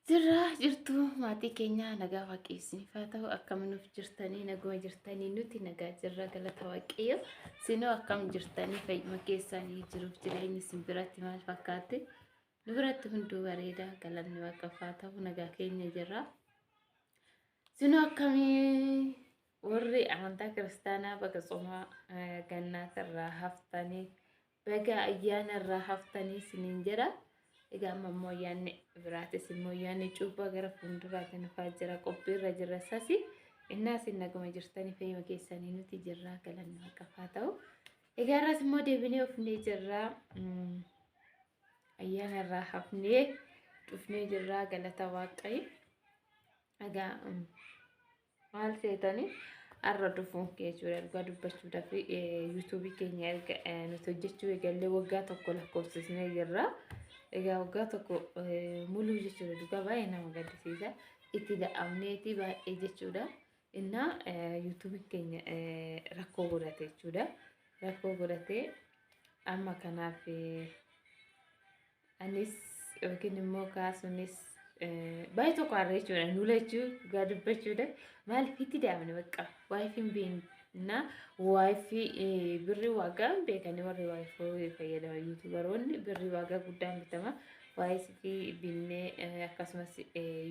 Jirraa jirtu maatii keenya nagaa waaqessinii haa ta'u akkam nuuf jirtanii naguma jirtanii nuti nagaa jirra galata waaqayyo sinoo akkam jirtanii fayyuma keessanii jiruuf jireenyi isin biratti maal fakkaate nu biratti hunduu bareeda galanni waaqaaf haa ta'u nagaa keenya jirra sinoo akkamii warri amantaa kiristaanaa baga tsomaa gannaatirraa haftanii baga ayyaanarraa haftanii siniin jedha. Egaa ammoo yaanne biraatis immoo yaanne cuuphaa gara fuulduraatiin dhufaa jira qophiirra jirra sasi innaas naguma jirtanii fayyuma keessanii nuti jirra galanni waaqaaf haa ta'u. Egaa irraas immoo deebinee ofnee jirra ayyaanarraa hafnee dhufnee jirra galata waaqayyo. Egaa maal seetanii arra dhufuun jechuudha dhugaa dubbachuudhaaf yuutuubii keenya erga nuti hojjechuu eegallee waggaa tokko lakkoofsisnee jirra. Egaa waggaa tokko muluu jechuudha dhugaa baay'ee nama gaddisiisa itti da'amneeti baay'ee jechuudha innaa yuutuubiin keenya rakkoo godhate jechuudha rakkoo godhate amma kanaaf anis yookiin immoo kaasunis baay'ee tokko harree jechuudha nula jechuu dhugaa dubbachuudha maaliif itti da'amne bakka waayifiin beekna waayifii birrii waagaa beekanii warri waayifii fayyadaman yuutuubaroonni birrii waagaa guddaan bitama waayifii binnee akkasumas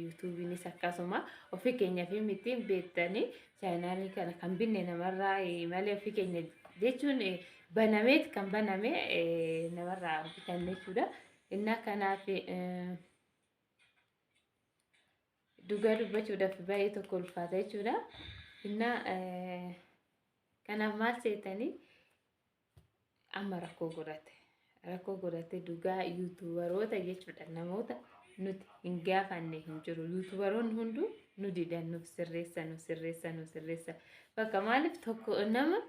yuutuubiinis akkasuma ofii keenyaaf miti beektanii chaanaalii kana kan binne namarraa malee ofii keenya jechuun banameet kan baname namarraa bitanne jechuudha innaa kanaaf dhugaa dubbachuudhaaf baay'ee tokko ulfaata jechuudha innaa kanaaf maal seetanii amma rakkoo godhate dhugaa yuutuubaroota jechuudha namoota nuti hin gaafanne hin jiru yuutuubaroonni hunduu nu didan nuuf sirreessa bakka maaliif tokko nama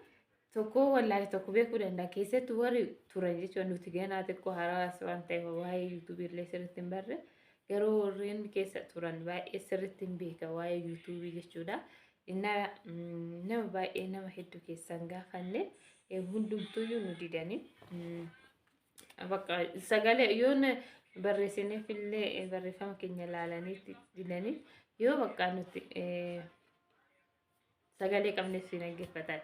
tokko wallaahi tokko beekuu danda'a keessatti warri turan jechuudha nuti ganaa xiqqoo haraas waan ta'eef waa'ee yuutuubiillee sirriitti hin barre garuu warreen keessa turan baay'ee sirriitti hin beeka waa'ee yuutuubii jechuudha. Innaa nama baay'ee nama hedduu keessan gaafanne hundumtuyyuu nu didanii bakka sagalee yoon barreessineef illee barreeffama keenya ilaalanii didanii yoo bakka nuti sagalee qabneef si dhaggeeffatan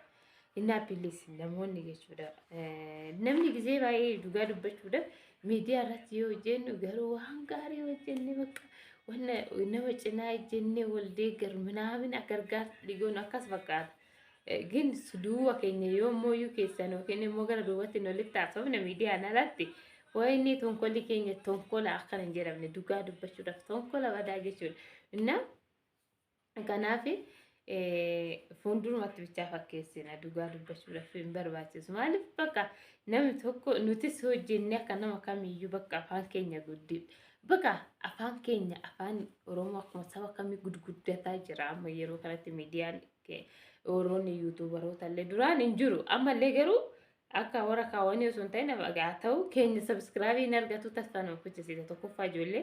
innaa pilis namoonni jechuudha namni gisee baay'ee dhugaa dubbachuudhaaf miidiyaa irratti yoo jennu garuu waan gaarii hojjenne bakka wanna nama cinaa jenne wal deeggar minaamin agargaar dhigoon akkas fakkaata gin suduwa keenya yoo mooyuu keessan yookiin immoo gara duubatti walitti haasofne miidiyaan alatti waa'ee inni tonkolli keenya tonkola akkana hin jedhamne dhugaa dubbachuudhaaf tonkola badaa jechuudha innaa kanaaf fuuldurumatti bichaa fakkeessina dhugaa dubbachuudhaaf hin barbaachisu maaliif bakka namni tokko nutis hojjenne akka nama kamiyyuu bakka afaan keenya guddifne bakka afaan keenya afaan oromoo akkuma saba kamii guddataa jira amma yeroo kanatti miidiyaan oromoonni yuutuubaroota illee duraan hin jiru ammallee garuu akka warra kaawwanii osoo hin ta'in haa ta'u keenya sabskraabii argatu tasfaan hojjesiisa tokkoffaa ijoollee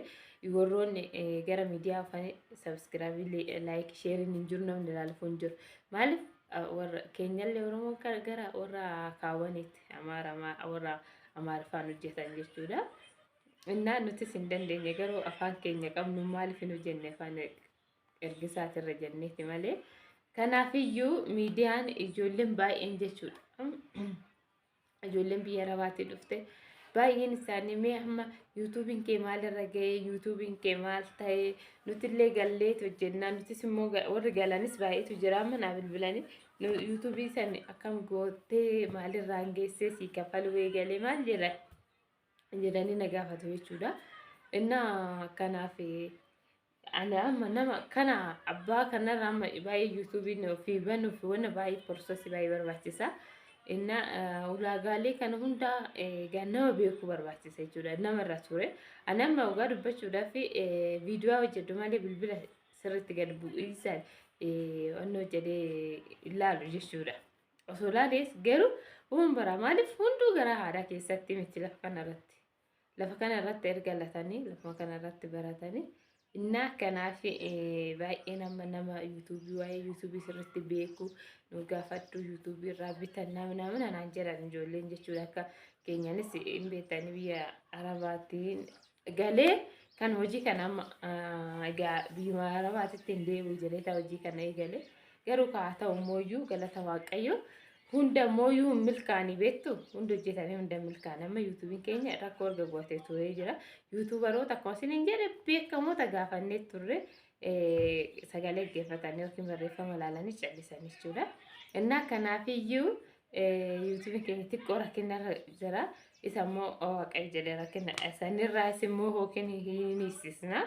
warroonni gara miidiyaa afaan sabskraabii laayik sheeriin hin jiru namni ilaaluuf hin jiru maaliif warra keenyallee oromoo gara warra kaawwaniitti warra amaariffaan hojjetan jechuudha. Innaa nutis hin dandeenye garuu afaan keenya qabnu maaliif hin hojjenne afaan ergisaatirra jenneeti malee kanaafiyyuu miidiyaan ijoolleen baay'een jechuudha ijoolleen biyya arabaatii dhufte baay'een isaanii mee amma yuutuubiin kee maalirra ga'ee yuutuubiin kee maal ta'ee nutillee galleet hojjennaa nutis immoo warri galanis baay'eetu jira amma naa bilbilanii yuutuubii san akkam gootee maalirraa geessee sii kafaluu eegalee maal jedhanii na gaafatu jechuudha. Innaa kanaaf ani amma nama kana abbaa kanarraa amma baay'ee yuutuubiin ofii banuuf wanna baay'ee porosesii baay'ee barbaachisa. Innaa ulaagaalee kana hundaa nama beekuu barbaachisa jechuudha namarra ture. Ani amma dhugaa dubbachuudhaaf viidiyoo hojjedhu malee bilbila sirriitti gad bu'iisaan wanna hojjedhee ilaalu jechuudha. Osoo ilaalees garuu uumaan bara maaliif hunduu gara haadhaa keessatti miti lafa kanarratti erga latanii lafa kanarratti baratanii innaa kanaaf baay'ee nama yuutuubii waa'ee yuutuubii sirriitti beeku nu gaafadhu yuutuubii irraa bitan namni anaan jedhan ijoolleen jechuudha akka keenyanis hin beektanii biyya arabaatiin galee kan hojii kana amma egaa biyyuma arabaatitti hin deebi'u jedhee ta'a hojii kana eegale garuu kaa ta'u mooyyuu galata waaqayyo hunda mooyyuu hin milkaanii beektu hundi hojjetanii hunda milkaan amma yuutuubiin keenya rakkoo erga bu'atee turee jira yuutuubaroota akkuma isin hin jedhe beekamoota gaafannee turre sagalee geeffatanii yookiin barreeffama ilaalanii callisanii jechuudha. Innaa kanaafiyyuu yuutuubiin keenya xiqqoo rakkinarra jira. Isa immoo waaqayyo jedhee rakkina sanirraas immoo yookiin hin hiisisna.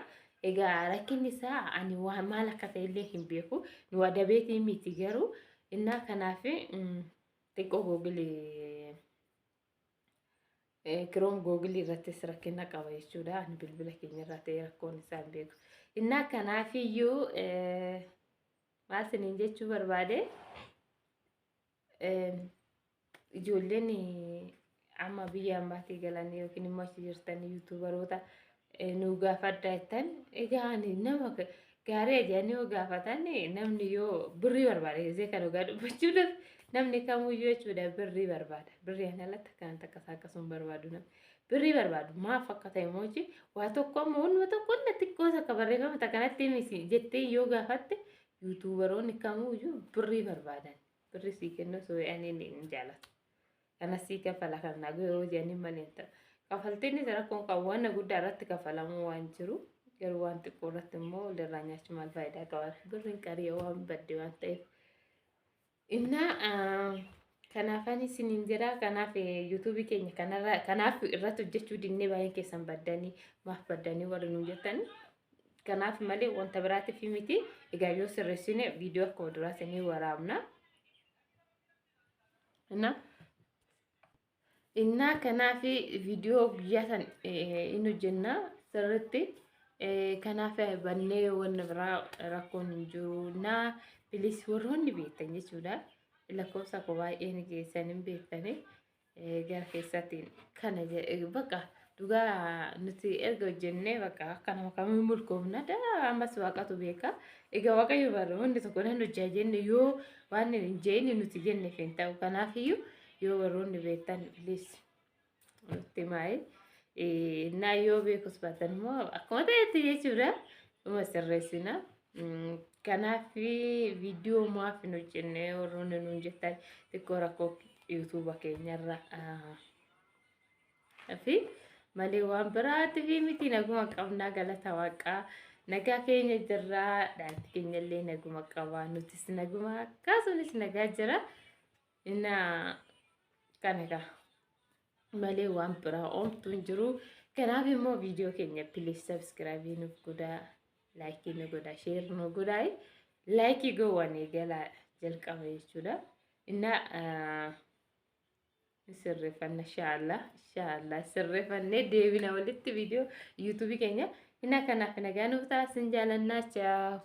Egaa rakkinni isaa ani waan maal akka ta'ellee hin beeku. Nu adabeetii miti garuu innaa kanaaf xiqqoo googilii kiroom googilii irrattis rakkina qaba jechuudha. Ani bilbila keenya irraa ta'ee rakkoon isaa hin beeku. Innaa kanaafiyyuu maal isiniin jechuu barbaade ijoolleen amma biyya ambaatii galanii yookiin immoo achi jirtanii yuutuubaroota nu gaafadhaa jettan egaa nama gaarii jedhanii yoo gaafatan namni yoo birrii barbaade gisee kan dhugaa dubbachuudhaaf namni kamuyyuu jechuudha birrii barbaada. Birriin alatti kan akkasuma barbaadu namni birrii barbaadu maaf akka ta'e mooji waa tokko amma waanuma tokko inni xiqqoos akka barreeffamata kanatti misi jettee yoo gaafatte yuutuubaroonni kamuyyuu birrii barbaadan. Birrii sii kennu soo'anii hin jaalatu. Kana sii kafala kan nagu yoo jedhanii malee ta'u. Kafaltiin isa rakkoon qabu waan guddaa irratti kafalamuu waan jiru. Garuu waan xiqqoo irratti immoo walirraa nyaachuun maal faayidaa qaba? Birriin qarii waan badde waan ta'eef. Innaa kanaafan isiniin jira. Kanaaf yuutuubii keenya kanaaf irratti hojjechuu dinnee baay'een keessan baddanii maaf baddanii warri nu jettanii. Kanaaf malee wanta biraatiif miti. Egaa yoo sirreessine viidiyoo akka duraa isinii waraabna. Innaa kanaaf viidiyoo guyyaa san inni hojjenna sirriitti kanaaf bannee wanna biraa rakkoon hin jiru. Innaa bilis warroonni beektan jechuudha. Lakkoofsa koo baay'een keessan hin beektanii gara keessaatiin kana bakka dhugaa nuti erga hojjennee bakka akka nama kamiin mulkoofna ammas waaqatu beeka. Egaa waaqayyo barra hundi tokko nan hojjaa jenne yoo waan hin jenne nuti jenneef hin ta'u. Kanaafiyyuu yoo warroonni beektan bilis nutti maayee naa yoo beekus baatan immoo akkuma ta'etti jechuudha uma sirreessina. Kanaaf viidiyoo maaf hin hojjenne warroonni nuun jettan xiqqoo rakkoo yuutuuba keenyarra fi malee waan biraatiif miti naguma qabnaa galata waaqaa. Nagaa keenya jirraa dhaanti keenya illee naguma qabaa nutis naguma akkasumas nagaa jira. Innaa kana malee waan biraa oomtu hin jiru. Kanaaf immoo viidiyoo keenya please subscribe nuuf godhaa, laayikii nu godhaa, sheer nu godhaa. Laayikii goowwan eegalaa jalqaba jechuudha. Innaa sirreeffanna inshaallah sirreeffannee deebina walitti viidiyoo yuutuubii keenya. Innaa kanaaf nagaa nuuf taasisan jaalannaa. Ciao.